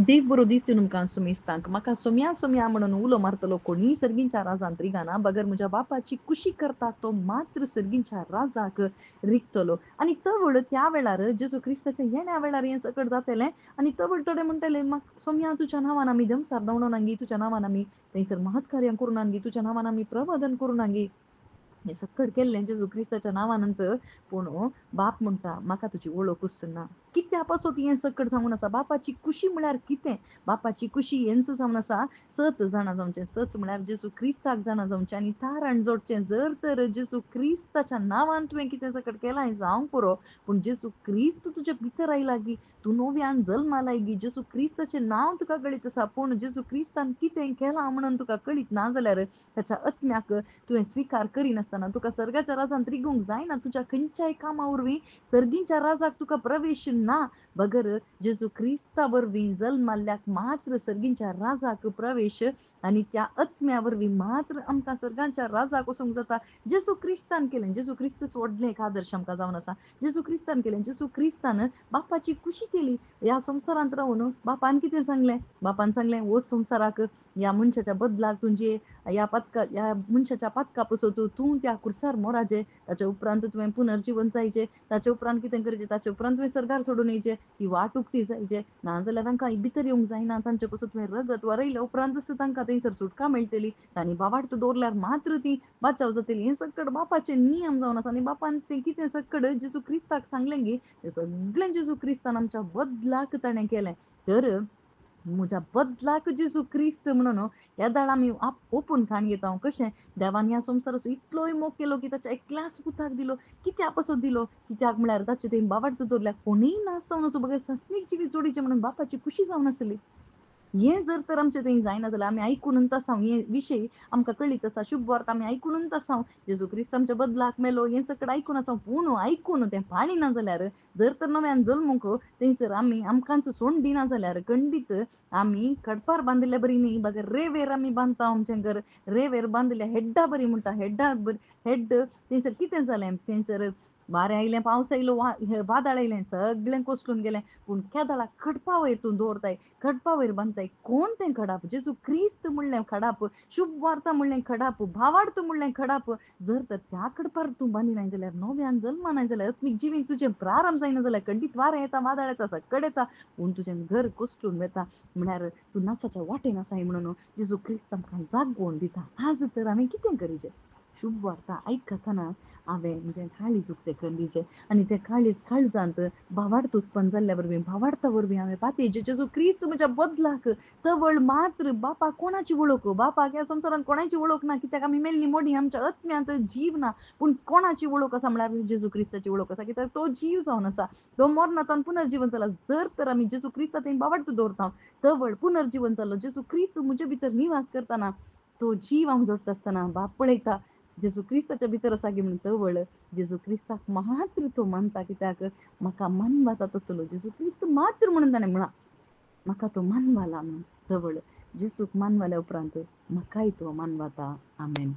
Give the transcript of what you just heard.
देव बरो दिसता तुमकां सुमिस्तांक म्हाका सोम्या सोम्या म्हणून उलो मारतलो कोणी सर्गींच्या राजांत रिगाना बगर म्हज्या बापाची कुशी करता तो मात्र सर्गींच्या राजाक रिगतलो. आनी तवळ त्या वेळार जेजू क्रिस्ताच्या येण्या वेळार हें सकट जातलें आनी तवळ थोडे म्हणटले म्हाका सोम्या तुज्या नांवान आमी दमसार धांवडोन आंगी तुज्या नांवान आमी थंयसर महत्कार्यां करून आंगी तुज्या नांवान आमी प्रबोधन करून आंगी हें सकट केल्लें जेजू क्रिस्ताच्या नांवानंत पूण बाप म्हणटा म्हाका तुजी वळखूच ना. कित्या पासत हें सकट जावन आसा बापाची कुशी म्हळ्यार कितें बापाची कुशी हेंच जावन आसा 7 जाणां जावचें 7 म्हळ्यार जेजू क्रिस्ताक जाणां जावचें आनी तारण जोडचें जर तर जेजू क्रिस्ताच्या नांवान तुवें कितें सकट केलां हें जावंक पुरो पूण जेजू क्रिस्त तुज्या भितर आयला गी तूं नव्यान जल्मा लायगी जेजू क्रिस्ताचें नांव तुका कळीत आसा पूण जेजू क्रिस्तान कितें केलां म्हणून तुका कळीत ना जाल्यार ताच्या आत्म्याक तुवें स्विकार करिनासतना तुका सर्गाच्या राजांत रिगूंक जायना तुज्या खंयच्याय कामा वरवीं सर्गीच्या राजाक तुका प्रवेश ना बगर जेजू क्रिस्ता वरवीं जल्माल्ल्याक मात्र सर्गींच्या राजाक प्रवेश आनी त्या आत्म्या वरवीं मात्र आमकां सर्गांच्या राजाक वचूंक जाता. जेजू क्रिस्तान केलें जेजू क्रिस्तच व्हडलें एक आदर्श आमकां जावन आसा. जेजू क्रिस्तान केलें जेजू क्रिस्तान बापाची कुशी केली ह्या संवसारांत रावून बापान कितें सांगलें बापान सांगलें हो संवसाराक ह्या मनशाच्या बदलाक तुझे ह्या मनशाच्या पातका पसत तूं त्या कुर्सार मोराचें ताच्या उपरांत तुवें पुनर्जीवन जायचें ताचे उपरांत कितें करचें ताचे उपरांत तुवें सर्गार सोडून येयचें ती वाट उक्ती जायचें नाजाल्यार तांकां भितर येवंक जायना तांचे पासून तुवें रगत वरयल्या उपरांतच तांकां थंयसर सुटका मेळटली तांणी बावार्थ दवरल्यार मात्र ती बाचाव जातली हें सकट बापाचे नियम जावन आसा आनी बापान तें कितें सकट जेजू क्रिस्ताक सांगलें गे तें सगळें जेजू क्रिस्तान आमच्या बदलाक ताणें केलें तर म्हज्या बदलाक जेजू क्रिस्त म्हणून ह्या दाळ आमी ओपून घेता कशें देवान ह्या संवसाराचो इतलोय मोग केलो की ताच्या एकल्याच पुताक दिलो कित्या पासत दिलो कित्याक म्हळ्यार ताचे थंय बावार्थ दवरल्यार कोणीय नासवन वचो बगर सस्नीक जिवी जोडीचें म्हणून बापाची कुशी जावन आसली. हें जर तर आमचें थंय जायना जाल्यार आमी आयकूनच आसा हे विशय आमकां कळीत आसा शुभ वार्ता आमी आयकूनच आसा जेजू क्रिस्त आमच्या बदलाक मेलो हें सकट आयकून आसा पूण आयकून तें पाळिना जाल्यार जर तर नव्यान जल्मूंक थंयसर आमी आमकांच सोंड दिना जाल्यार खंडीत आमी कडपार बांदिल्ल्या बरी न्ही बगर रेंवेर आमी बांदता आमचें घर रेंवेर बांदिल्ल्या हेड्डा बरी म्हणटा हेड्ड थंयसर कितें जालें थंयसर वारें आयलें पावस आयलो वादळ आयलें सगळें कोसळून गेलें पूण केदाळाक खडपा वयर तूं दवरताय खडपा वयर बांदताय कोण तें खडाप जेजू क्रिस्त म्हणलें खडाप शुभ वार्ता म्हणलें खडाप भावार्थ म्हणलें खडाप जर तर त्या खडपार तूं बांदिनाय जाल्यार नव्यान जल्मानाय जाल्यार आत्मीक जिवीक तुजें प्रारंभ जायना जाल्यार खंडीत वारें येता वादळ येता सकट येता पूण तुजें घर कोसळून वता म्हळ्यार तूं नासाच्या वाटेन आसाय म्हणून जेजू क्रिस्त आमकां जागोवन दिता आज तर आमी कितें करीचें शुभ वार्ता आयकतना हांवें म्हजें काळीज उक्तें करून दिवचें आनी तें काळजांत भावार्थ उत्पन्न जाल्ल्या वरवीं भावार्था वरवीं हांवें पातयेचें जेजू क्रिस्त म्हज्या बदलाक तवळ मात्र बापाक कोणाची वळख बापाक ह्या संवसारांत कोणाची वळख ना कित्याक आमी मेल्लीं मोडी आमच्या आत्म्यांत जीव ना पूण कोणाची वळख आसा म्हळ्यार जेजू क्रिस्ताची वळख आसा कित्याक तो जीव जावन आसा तो मरणांतल्यान पुनर्जीवन जाला जर तर आमी जेजू क्रिस्ता थंय बावार्थ दवरता तवळ पुनर्जीवन जालो जेजू क्रिस्त म्हजे भितर निवास करतना तो जीव हांव जोडटा आसतना बाप पळयता जेजू क्रिस्ताच्या भितर आसा गे म्हणून तवळ जेजू क्रिस्ताक मात्र तो मानता कित्याक म्हाका मानवाता तसलो जेजू क्रिस्त मात्र म्हणून ताणें म्हणा म्हाका तो मानवाला म्हणून तवळ जेजूक मानवाल्या उपरांत म्हाकाय तो मानवाता आमेन.